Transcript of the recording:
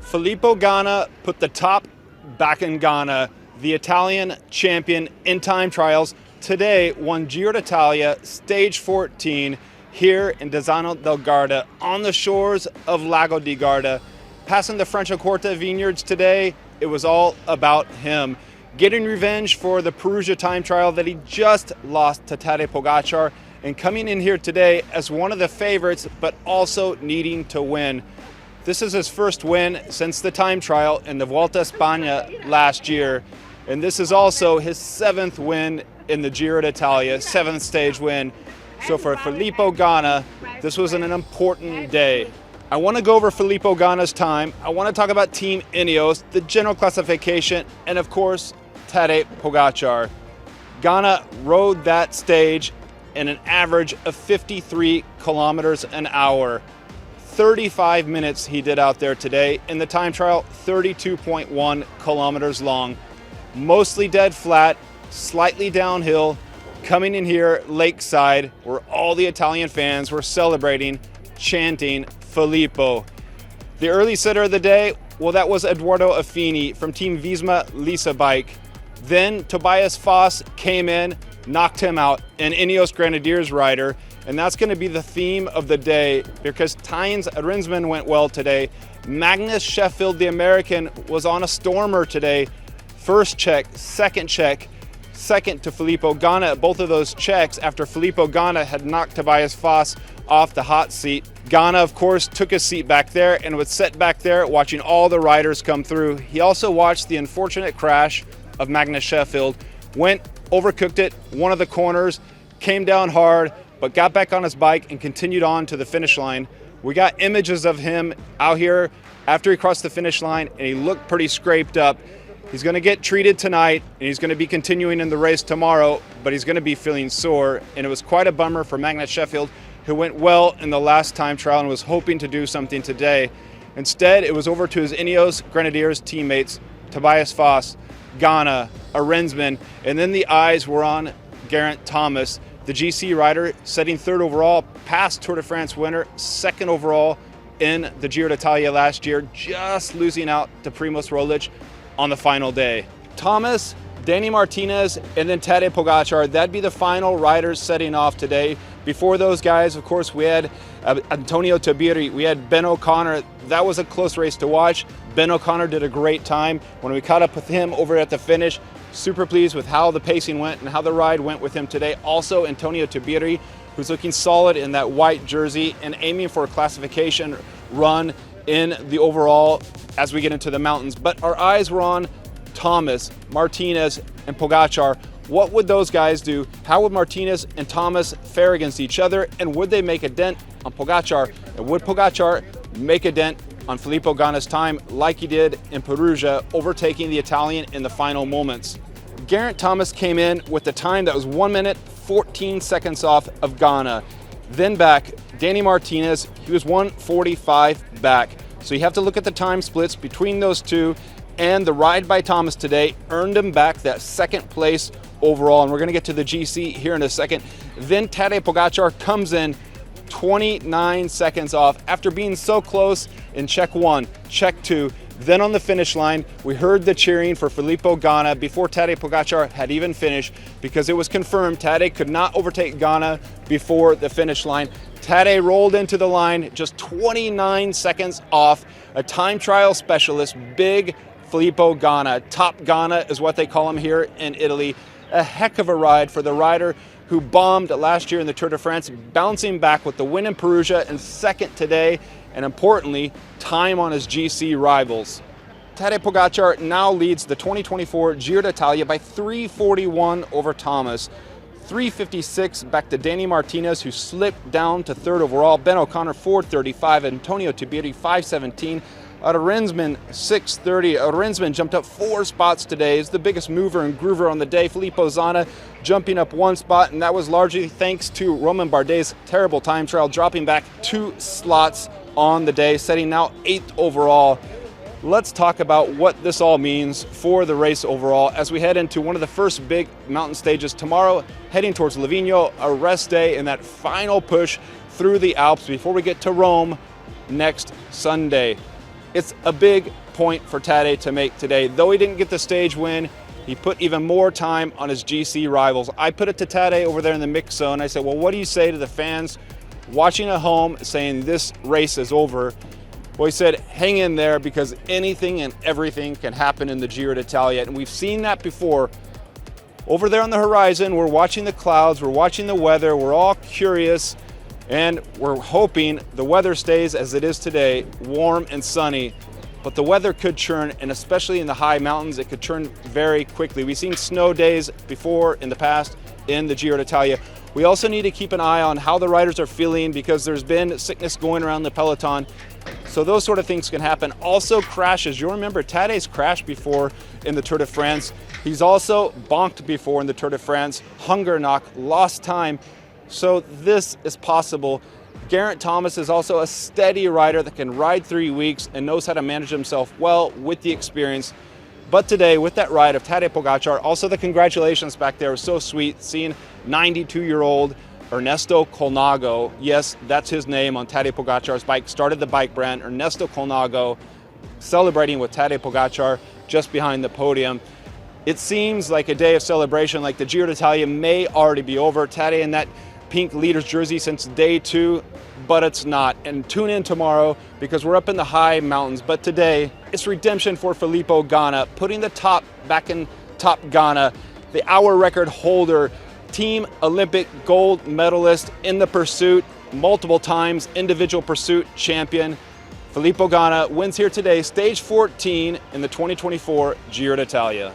Filippo Ganna put the top back in Ghana. The Italian champion in time trials today won Giro d'Italia stage 14 here in Desano del Garda on the shores of Lago di Garda. Passing the Franciacorta vineyards today, it was all about him. Getting revenge for the Perugia time trial that he just lost to Tadej Pogacar, and coming in here today as one of the favorites, but also needing to win. This is his first win since the time trial in the Vuelta a España last year. And this is also his 7th win in the Giro d'Italia, 7th stage win. So for Filippo Ganna, this was an important day. I want to go over Filippo Ganna's time. I want to talk about Team Ineos, the general classification, and of course, Tadej Pogacar. Ganna rode that stage in an average of 53 kilometers an hour. 35 minutes he did out there today. In the time trial, 32.1 kilometers long. Mostly dead flat, slightly downhill, coming in here lakeside where all the Italian fans were celebrating, chanting Filippo. The early sitter of the day, well, that was Edoardo Affini from Team Visma Lisa Bike. Then Tobias Foss came in, knocked him out, an Ineos Grenadiers rider, and that's going to be the theme of the day because Tynes Rinsman went well today. Magnus Sheffield, the American, was on a stormer today. First check, second to Filippo Ganna. Both of those checks after Filippo Ganna had knocked Tobias Foss off the hot seat. Ganna, of course, took his seat back there and was set back there watching all the riders come through. He also watched the unfortunate crash of Magnus Sheffield, overcooked it, one of the corners, came down hard, but got back on his bike and continued on to the finish line. We got images of him out here after he crossed the finish line, and he looked pretty scraped up. He's going to get treated tonight, and he's going to be continuing in the race tomorrow, but he's going to be feeling sore, and it was quite a bummer for Magnus Sheffield, who went well in the last time trial and was hoping to do something today. Instead, it was over to his Ineos Grenadiers teammates, Tobias Foss, Ganna, Rinsman, and then the eyes were on Geraint Thomas, the GC rider, setting 3rd overall, past Tour de France winner, 2nd overall in the Giro d'Italia last year, just losing out to Primož Roglič on the final day. Thomas, Danny Martinez, and then Tadej Pogacar, that'd be the final riders setting off today. Before those guys, of course, we had Antonio Tabiri, we had Ben O'Connor. That was a close race to watch. Ben O'Connor did a great time. When we caught up with him over at the finish, super pleased with how the pacing went and how the ride went with him today. Also, Antonio Tabiri, who's looking solid in that white jersey and aiming for a classification run in the overall as we get into the mountains. But our eyes were on Thomas, Martinez, and Pogacar. What would those guys do? How would Martinez and Thomas fare against each other? And would they make a dent on Pogacar? And would Pogacar make a dent on Filippo Ganna's time like he did in Perugia, overtaking the Italian in the final moments? Geraint Thomas came in with the time that was 1 minute, 14 seconds off of Ganna. Then back, Danny Martinez, he was 1:45 back. So you have to look at the time splits between those two, and the ride by Thomas today earned him back that 2nd place overall, and we're going to get to the GC here in a second. Then Tadej Pogacar comes in 29 seconds off after being so close in check 1, check 2. Then on the finish line, we heard the cheering for Filippo Ganna before Tadej Pogacar had even finished, because it was confirmed Tadej could not overtake Ganna before the finish line. Tadej rolled into the line just 29 seconds off. A time trial specialist, big Filippo Ganna. Top Ganna is what they call him here in Italy. A heck of a ride for the rider who bombed last year in the Tour de France, bouncing back with the win in Perugia and 2nd today, and importantly, time on his GC rivals. Tadej Pogacar now leads the 2024 Giro d'Italia by 3:41 over Thomas. 3:56 back to Danny Martinez, who slipped down to 3rd overall. Ben O'Connor 4:35, Antonio Tabiri 5:17. Rinsman 6:30. Rinsman jumped up 4 spots today. Is the biggest mover and groover on the day. Filippo Ganna jumping up 1 spot, and that was largely thanks to Romain Bardet's terrible time trial, dropping back 2 slots on the day, setting now 8th overall. Let's talk about what this all means for the race overall as we head into one of the first big mountain stages tomorrow, heading towards Livigno, a rest day, and that final push through the Alps before we get to Rome next Sunday. It's a big point for Tadej to make today. Though he didn't get the stage win, he put even more time on his GC rivals. I put it to Tadej over there in the mix zone. I said, well, what do you say to the fans watching at home saying this race is over? Well, he said, hang in there because anything and everything can happen in the Giro d'Italia. And we've seen that before. Over there on the horizon, we're watching the clouds, we're watching the weather, we're all curious, and we're hoping the weather stays as it is today, warm and sunny. But the weather could churn, and especially in the high mountains, it could turn very quickly. We've seen snow days before in the past in the Giro d'Italia. We also need to keep an eye on how the riders are feeling because there's been sickness going around the peloton. So those sort of things can happen. Also crashes. You'll remember Tadej's crashed before in the Tour de France. He's also bonked before in the Tour de France. Hunger knock, lost time. So this is possible. Geraint Thomas is also a steady rider that can ride 3 weeks and knows how to manage himself well with the experience. But today, with that ride of Tadej Pogacar, also the congratulations back there was so sweet, seeing 92-year-old Ernesto Colnago, yes, that's his name on Tadej Pogacar's bike, started the bike brand, Ernesto Colnago, celebrating with Tadej Pogacar just behind the podium. It seems like a day of celebration, like the Giro d'Italia may already be over. Tadej in that pink leader's jersey since day 2, but it's not. And tune in tomorrow because we're up in the high mountains. But today, it's redemption for Filippo Ganna, putting the top back in top Ganna, the hour record holder, Team Olympic gold medalist in the pursuit, multiple times individual pursuit champion. Filippo Ganna wins here today, stage 14 in the 2024 Giro d'Italia.